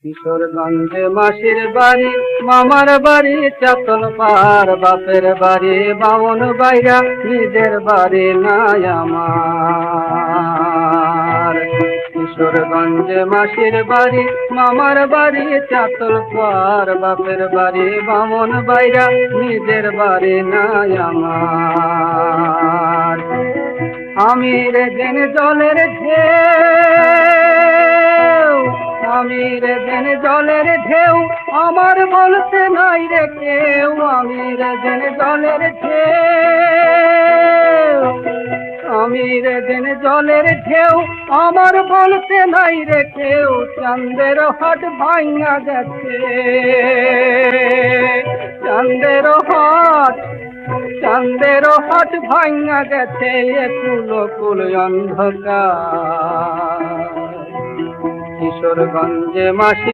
কিশোরগঞ্জে মাসির বাড়ি, মামার বাড়ি চাতন পার, বাপের বাড়ি বামন বাইরা, নিজের বাড়ি নাই আমার। কিশোরগঞ্জে মাসির বাড়ি, মামার বাড়ি চাতন পার, বাপের বাড়ি বামন বাইরা, নিজের বাড়ি নাই আমার। আমি রে যেন জলের ঢেউ, আমি রে যেন জলের ঢেউ, আমার বলতে নাই রে কেউ। আমি রে যেন জলের ঢেউ, আমি রে যেন জলের ঢেউ, আমার বলতে নাই রে কেউ। চাঁদের হাট ভাঙা গেছে, চাঁদের হাট, চাঁদের হাট ভাঙা গেছে, একুল কুল অন্ধকার। কিশোরগঞ্জে মাসি